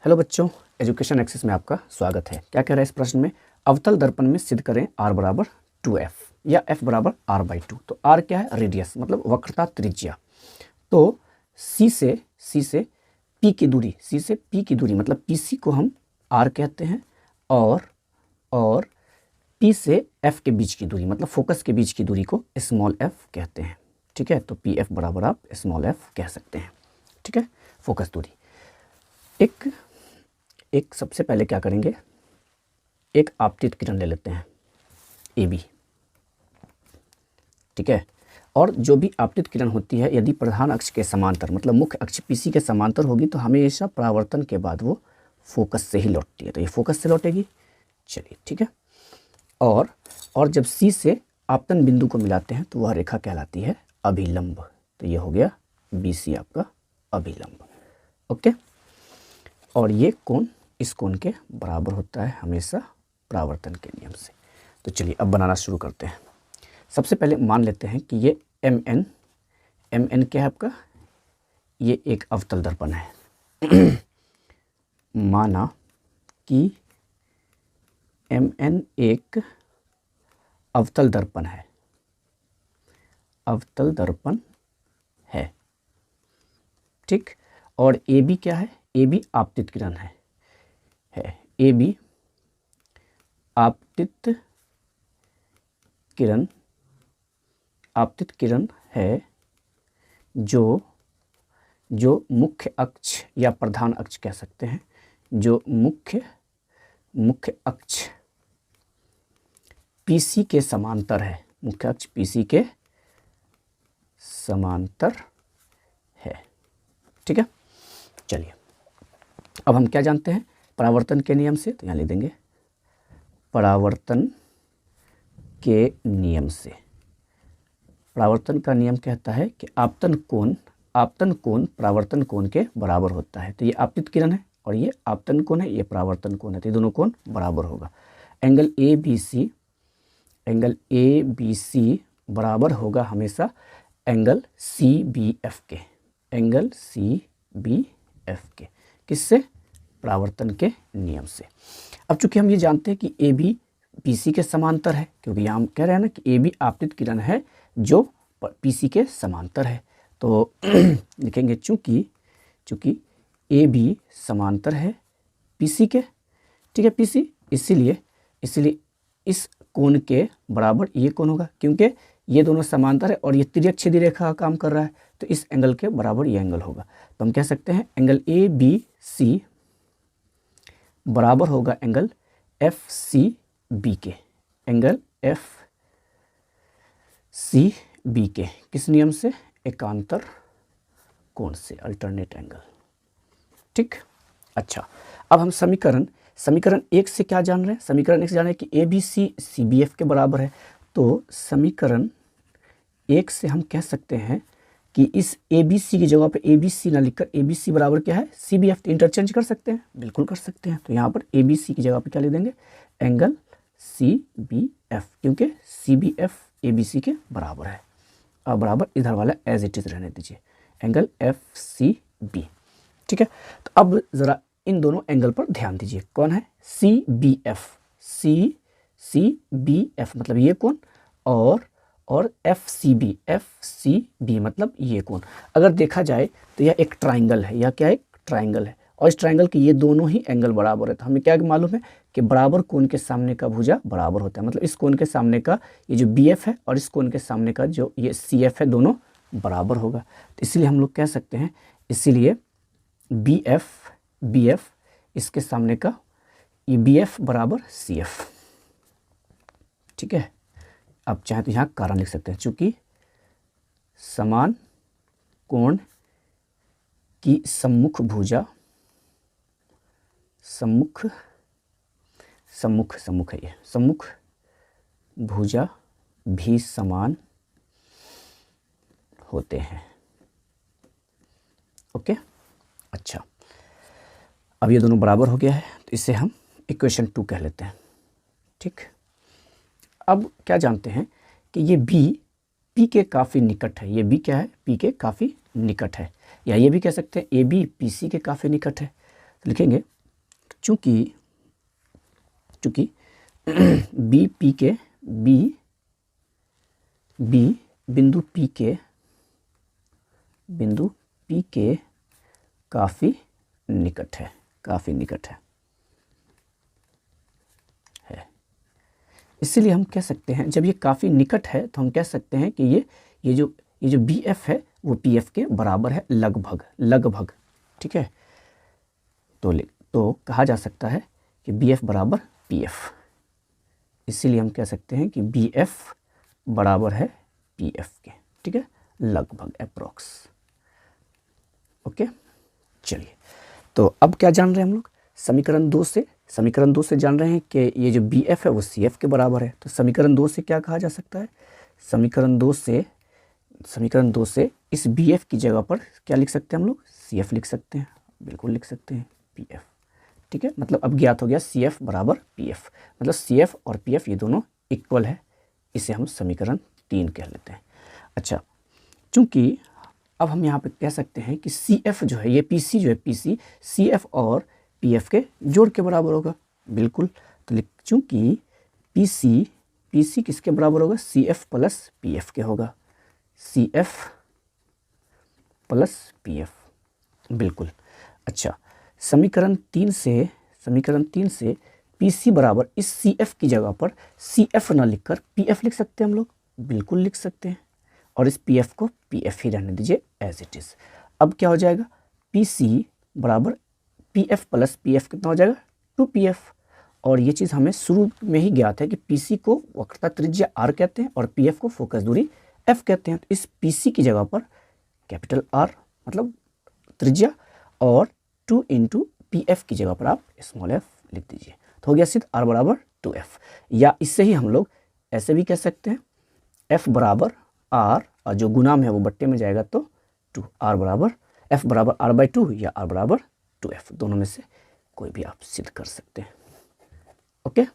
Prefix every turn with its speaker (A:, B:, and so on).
A: Hello बच्चों, education access में आपका स्वागत है। क्या कह रहा है इस प्रश्न में? अवतल दर्पण में सिद्ध करें r बराबर 2f या f बराबर r/2। तो r क्या है? रेडियस मतलब वक्रता त्रिज्या। तो c से p की दूरी मतलब pc को हम r कहते हैं और p से f के बीच की दूरी मतलब फोकस के बीच की दूरी को स्मॉल f कहते हैं। ठीक है, तो pf बराबर आप स्मॉल f कह सकते हैं। ठीक है, फोकस दूरी। एक सबसे पहले क्या करेंगे, एक आपतित किरण ले लेते हैं AB। ठीक है, और जो भी आपतित किरण होती है यदि प्रधान अक्ष के समांतर मतलब मुख्य अक्ष PC के समांतर होगी तो हमेशा परावर्तन के बाद वो फोकस से ही लौटती है। तो ये फोकस से लौटेगी। चलिए ठीक है, और जब C से आपतन बिंदु को मिलाते हैं तो वह रेखा कहलाती है अभिलंब। तो ये हो गया BC आपका अभिलंब। ओके, और ये कोण इस कोण के बराबर होता है हमेशा परावर्तन के नियम से। तो चलिए अब बनाना शुरू करते हैं। सबसे पहले मान लेते हैं कि ये MN क्या है आपका? ये एक अवतल दर्पण है। माना कि MN एक अवतल दर्पण है। ठीक, और AB क्या है? AB आपतित किरण है। AB आपतित किरण है जो मुख्य अक्ष या प्रधान अक्ष कह सकते हैं, जो मुख्य अक्ष PC के समांतर है। मुख्य अक्ष PC के समांतर है। ठीक है, चलिए अब हम क्या जानते हैं परावर्तन के नियम से? तो यहाँ लिख देंगे परावर्तन के नियम से। परावर्तन का नियम कहता है कि आपतन कोण परावर्तन कोण के बराबर होता है। तो ये आपतित किरण है और ये आपतन कोण है, ये परावर्तन कोण है, तो ये दोनों कोण बराबर होगा। एंगल ABC बराबर होगा हमेशा एंगल CBF के। किससे? परावर्तन के नियम से। अब चूंकि हम ये जानते हैं कि AB PC के समांतर है, क्योंकि यहाँ हम कह रहे हैं ना कि AB आपतित किरण है जो PC के समांतर है, तो लिखेंगे चूंकि AB समांतर है PC के। ठीक है, PC, इसीलिए इस कोण के बराबर ये कोण होगा, क्योंकि ये दोनों समांतर है और ये तिर्यक-छेदी रेखा का काम कर रहा है, तो इस एंगल के बराबर ये एंगल होगा। तो हम कह सकते हैं एंगल ABC बराबर होगा एंगल FCB के। एंगल FCB के किस नियम से? एकांतर कोण से, अल्टरनेट एंगल। ठीक, अच्छा, अब हम समीकरण 1 से क्या जान रहे हैं? समीकरण 1 से जान रहे हैं कि ABC CBF के बराबर है। तो समीकरण 1 से हम कह सकते हैं कि इस ABC की जगह पे ABC ना लिखकर ABC बराबर क्या है? CBF। तो इंटरचेंज कर सकते हैं, बिल्कुल कर सकते हैं। तो यहाँ पर ABC की जगह पे क्या लिख देंगे? एंगल CBF, क्योंकि CBF ABC के बराबर है। अब बराबर इधर वाला एज इट इज रहने दीजिए, एंगल FCB। ठीक है, तो अब ज़रा इन दोनों एंगल पर ध्यान दीजिए। कौन है? CBF मतलब ये कोण, और FCB मतलब ये कोण। अगर देखा जाए तो यह एक ट्राइंगल है। यह क्या है? एक ट्राइंगल है, और इस ट्राइंगल के ये दोनों ही एंगल बराबर है। तो हमें क्या मालूम है कि बराबर कोण के सामने का भुजा बराबर होता है। मतलब इस कोण के सामने का ये जो BF है और इस कोण के सामने का जो ये CF है, दोनों बराबर होगा। तो इसलिए हम लोग कह सकते हैं, इसीलिए BF इसके सामने का ये BF बराबर CF। ठीक है, आप चाहें तो यहाँ कारण लिख सकते हैं, चूंकि समान कोण की सम्मुख भुजा भी समान होते हैं। ओके, अच्छा, अब ये दोनों बराबर हो गया है, तो इसे हम इक्वेशन 2 कह लेते हैं। ठीक, अब क्या जानते हैं कि ये B P के काफ़ी निकट है। ये B क्या है? P के काफ़ी निकट है, या ये भी कह सकते हैं AB PC के काफ़ी निकट है। तो लिखेंगे चूँकि बी पी के बी बिंदु पी के काफ़ी निकट है, इसीलिए हम कह सकते हैं, जब ये काफ़ी निकट है तो हम कह सकते हैं कि ये जो बी एफ है वो पी एफ के बराबर है, लगभग। ठीक है, तो कहा जा सकता है कि बी एफ बराबर पी एफ। इसीलिए हम कह सकते हैं कि बी एफ बराबर है पी एफ के। ठीक है, लगभग, अप्रोक्स। ओके, चलिए, तो अब क्या जान रहे हैं हम लोग? समीकरण 2 से जान रहे हैं कि ये जो बी एफ है वो सी एफ के बराबर है। तो समीकरण 2 से क्या कहा जा सकता है? समीकरण 2 से इस बी एफ की जगह पर क्या लिख सकते हैं हम लोग? सी एफ लिख सकते हैं, बिल्कुल लिख सकते हैं, पी एफ। ठीक है, मतलब अब ज्ञात हो गया सी एफ बराबर पी एफ, मतलब सी एफ और पी एफ ये दोनों इक्वल है। इसे हम समीकरण 3 कह लेते हैं। अच्छा, चूँकि अब हम यहाँ पे कह सकते हैं कि सी एफ जो है, ये पी सी जो है, पी सी सी एफ और पी एफ के जोड़ के बराबर होगा, बिल्कुल। तो चूँकि पी सी किसके बराबर होगा? C F plus P F के होगा, C F plus P F, बिल्कुल। अच्छा, समीकरण 3 से पी सी बराबर इस सी एफ की जगह पर सी एफ ना लिखकर पी एफ लिख सकते हैं हम लोग, बिल्कुल लिख सकते हैं। और इस पी एफ को पी एफ ही रहने दीजिए एज इट इज़। अब क्या हो जाएगा? पी सी बराबर P F plus P F कितना हो जाएगा? 2pf। और ये चीज़ हमें शुरू में ही ज्ञात है कि पी सी को वक्रता त्रिज्या r कहते हैं और पी एफ को फोकस दूरी f कहते हैं। तो इस पी सी की जगह पर कैपिटल R मतलब त्रिज्या और 2 इंटू पी एफ की जगह पर आप स्मॉल f लिख दीजिए, तो हो गया सिद्ध r बराबर 2f। या इससे ही हम लोग ऐसे भी कह सकते हैं f बराबर r, और जो गुना में है वो बट्टे में जाएगा तो 2, r बराबर f बराबर r/2 या r बराबर 2f, दोनों में से कोई भी आप सिद्ध कर सकते हैं। ओके।